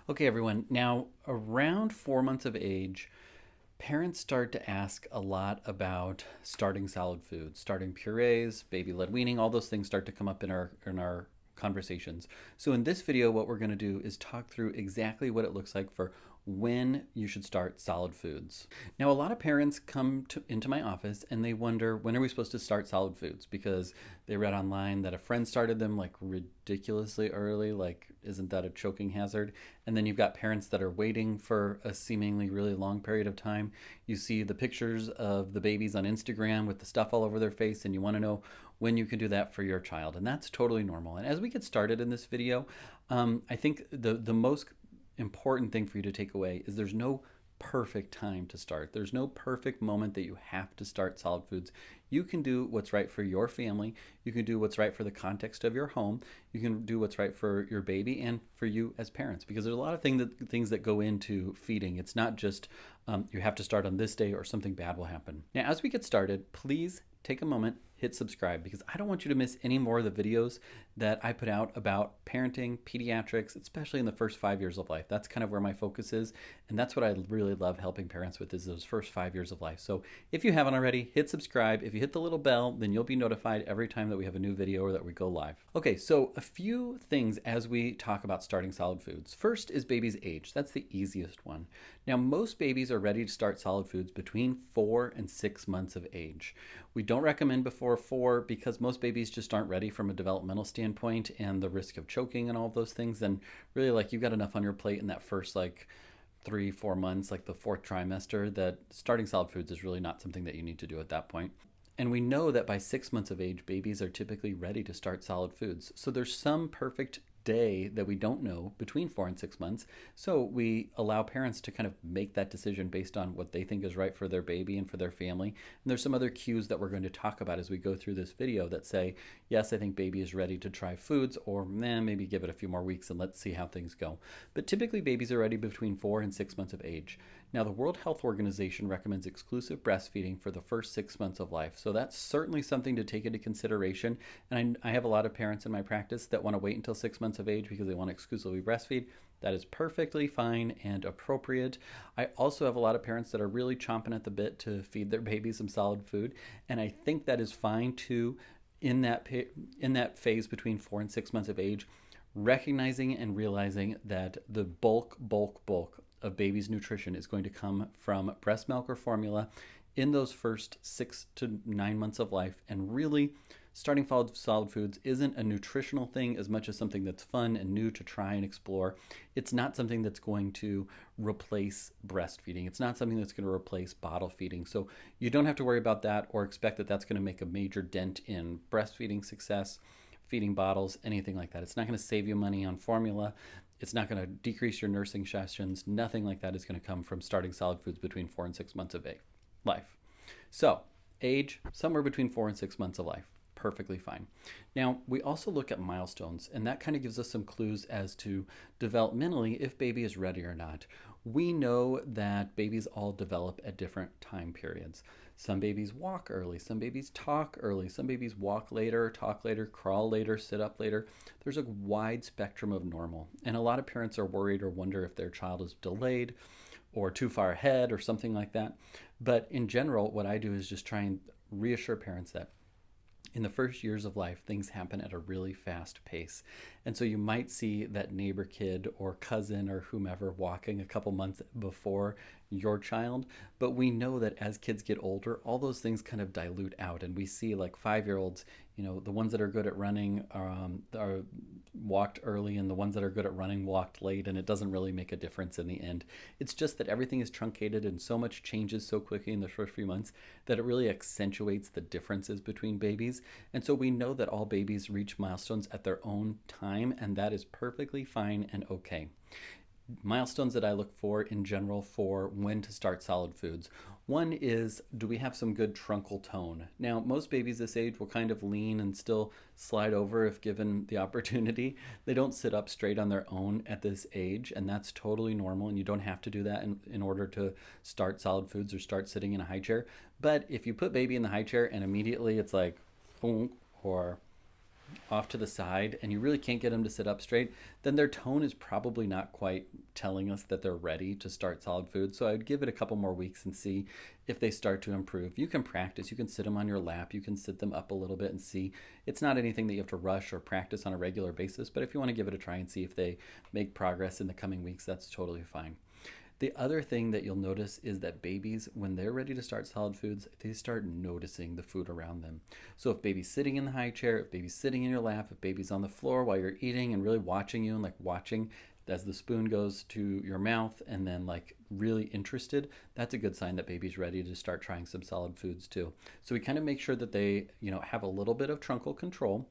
Okay, everyone. Now, around 4 months of age, parents start to ask a lot about starting solid foods, starting purees, baby-led weaning. All those things start to come up in our conversations. So in this video, what we're going to do is talk through exactly what it looks like for when you should start solid foods. Now, a lot of parents come into my office and they wonder, when are we supposed to start solid foods? Because they read online that a friend started them like ridiculously early, like isn't that a choking hazard? And then you've got parents that are waiting for a seemingly really long period of time. You see the pictures of the babies on Instagram with the stuff all over their face, and you want to know when you can do that for your child. And that's totally normal. And as we get started in this video, I think the most important thing for you to take away is there's no perfect time to start. There's no perfect moment that you have to start solid foods. You can do what's right for your family. You can do what's right for the context of your home. You can do what's right for your baby and for you as parents, because there's a lot of things that go into feeding. It's not just you have to start on this day or something bad will happen. Now, as we get started, please take a moment, hit subscribe, because I don't want you to miss any more of the videos that I put out about parenting, pediatrics, especially in the first 5 years of life. That's kind of where my focus is, and that's what I really love helping parents with, is those first 5 years of life. So if you haven't already, hit subscribe. If you hit the little bell, then you'll be notified every time that we have a new video or that we go live. Okay, so a few things as we talk about starting solid foods. First is baby's age. That's the easiest one. Now, most babies are ready to start solid foods between 4 and 6 months of age. We don't recommend before 4 because most babies just aren't ready from a developmental standpoint, and the risk of choking and all of those things. And really, like, you've got enough on your plate in that first 3-4 months, like the fourth trimester, that starting solid foods is really not something that you need to do at that point. And we know that by 6 months of age, babies are typically ready to start solid foods. So there's some perfect day that we don't know between 4 and 6 months. So we allow parents to kind of make that decision based on what they think is right for their baby and for their family. And there's some other cues that we're going to talk about as we go through this video that say, yes, I think baby is ready to try foods, or maybe give it a few more weeks and let's see how things go. But typically babies are ready between 4 and 6 months of age. Now, the World Health Organization recommends exclusive breastfeeding for the first 6 months of life. So that's certainly something to take into consideration. And I have a lot of parents in my practice that want to wait until 6 months of age because they want to exclusively breastfeed. That is perfectly fine and appropriate. I also have a lot of parents that are really chomping at the bit to feed their babies some solid food. And I think that is fine too in that phase between 4 and 6 months of age, recognizing and realizing that the bulk of baby's nutrition is going to come from breast milk or formula in those first 6 to 9 months of life. And really, starting solid foods isn't a nutritional thing as much as something that's fun and new to try and explore. It's not something that's going to replace breastfeeding. It's not something that's going to replace bottle feeding. So you don't have to worry about that or expect that that's going to make a major dent in breastfeeding success, feeding bottles, anything like that. It's not going to save you money on formula. It's not going to decrease your nursing sessions. Nothing like that is going to come from starting solid foods between 4 and 6 months of life. So, age, somewhere between 4 and 6 months of life. Perfectly fine. Now, we also look at milestones, and that kind of gives us some clues as to developmentally if baby is ready or not. We know that babies all develop at different time periods. Some babies walk early, some babies talk early, some babies walk later, talk later, crawl later, sit up later. There's a wide spectrum of normal, and a lot of parents are worried or wonder if their child is delayed or too far ahead or something like that. But in general, what I do is just try and reassure parents that in the first years of life, things happen at a really fast pace. And so you might see that neighbor kid or cousin or whomever walking a couple months before your child. But we know that as kids get older, all those things kind of dilute out. And we see like 5-year-olds, the ones that are good at running are walked early, and the ones that are good at running walked late, and it doesn't really make a difference in the end. It's just that everything is truncated and so much changes so quickly in the first few months that it really accentuates the differences between babies. And so we know that all babies reach milestones at their own time, and that is perfectly fine and okay. Milestones that I look for in general for when to start solid foods. One is, do we have some good truncal tone? Now, most babies this age will kind of lean and still slide over if given the opportunity. They don't sit up straight on their own at this age, and that's totally normal, and you don't have to do that in order to start solid foods or start sitting in a high chair. But if you put baby in the high chair and immediately it's like, or off to the side and you really can't get them to sit up straight, then their tone is probably not quite telling us that they're ready to start solid food. So I'd give it a couple more weeks and see if they start to improve. You can practice, you can sit them on your lap, you can sit them up a little bit and see. It's not anything that you have to rush or practice on a regular basis, but if you want to give it a try and see if they make progress in the coming weeks, that's totally fine. The other thing that you'll notice is that babies, when they're ready to start solid foods, they start noticing the food around them. So if baby's sitting in the high chair, if baby's sitting in your lap, if baby's on the floor while you're eating and really watching you and like watching as the spoon goes to your mouth and then like really interested, that's a good sign that baby's ready to start trying some solid foods too. So we kind of make sure that they, have a little bit of truncal control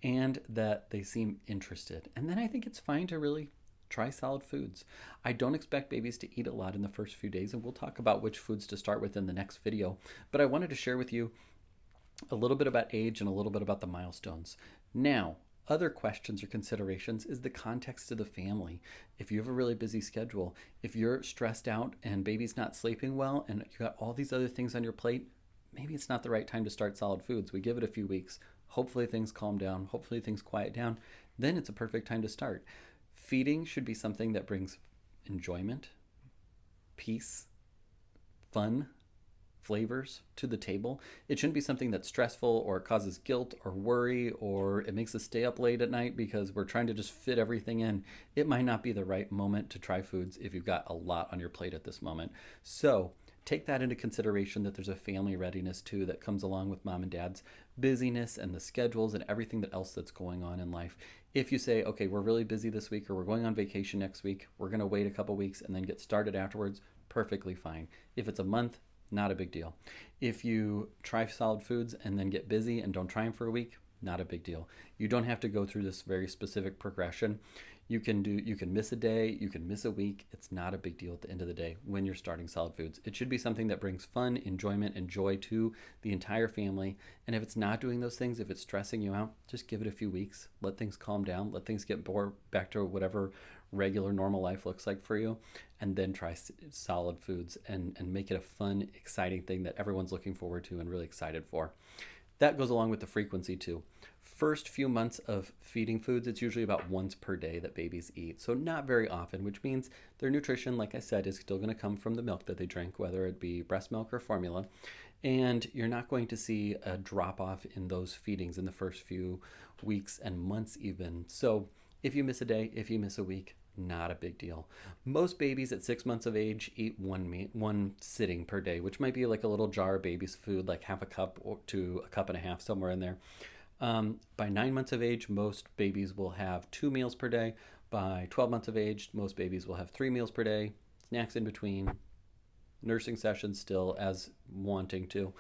and that they seem interested. And then I think it's fine to really try solid foods. I don't expect babies to eat a lot in the first few days, and we'll talk about which foods to start with in the next video. But I wanted to share with you a little bit about age and a little bit about the milestones. Now, other questions or considerations is the context of the family. If you have a really busy schedule, if you're stressed out and baby's not sleeping well and you got all these other things on your plate, maybe it's not the right time to start solid foods. We give it a few weeks. Hopefully things calm down. Hopefully things quiet down. Then it's a perfect time to start. Feeding should be something that brings enjoyment, peace, fun, flavors to the table. It shouldn't be something that's stressful or causes guilt or worry or it makes us stay up late at night because we're trying to just fit everything in. It might not be the right moment to try foods if you've got a lot on your plate at this moment. So take that into consideration, that there's a family readiness too that comes along with mom and dad's busyness and the schedules and everything else that's going on in life. If you say, okay, we're really busy this week or we're going on vacation next week, we're going to wait a couple weeks and then get started afterwards, perfectly fine. If it's a month, not a big deal. If you try solid foods and then get busy and don't try them for a week, not a big deal. You don't have to go through this very specific progression. You can miss a day, you can miss a week. It's not a big deal at the end of the day when you're starting solid foods. It should be something that brings fun, enjoyment, and joy to the entire family. And if it's not doing those things, if it's stressing you out, just give it a few weeks. Let things calm down. Let things get back to whatever regular normal life looks like for you. And then try solid foods and make it a fun, exciting thing that everyone's looking forward to and really excited for. That goes along with the frequency too. First few months of feeding foods, it's usually about once per day that babies eat. So not very often, which means their nutrition, like I said, is still going to come from the milk that they drink, whether it be breast milk or formula. And you're not going to see a drop off in those feedings in the first few weeks and months even. So if you miss a day, if you miss a week, not a big deal. Most babies at 6 months of age eat one sitting per day, which might be like a little jar of baby's food, like half a cup to a cup and a half, somewhere in there. By 9 months of age, most babies will have 2 meals per day. By 12 months of age, most babies will have 3 meals per day, snacks in between, nursing sessions still as wanting to,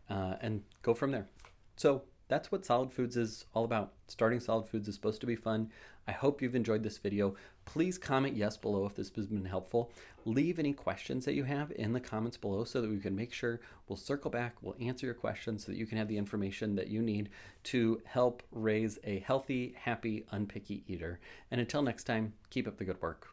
and go from there. So that's what solid foods is all about. Starting solid foods is supposed to be fun. I hope you've enjoyed this video. Please comment yes below if this has been helpful. Leave any questions that you have in the comments below so that we can make sure we'll circle back, we'll answer your questions so that you can have the information that you need to help raise a healthy, happy, unpicky eater. And until next time, keep up the good work.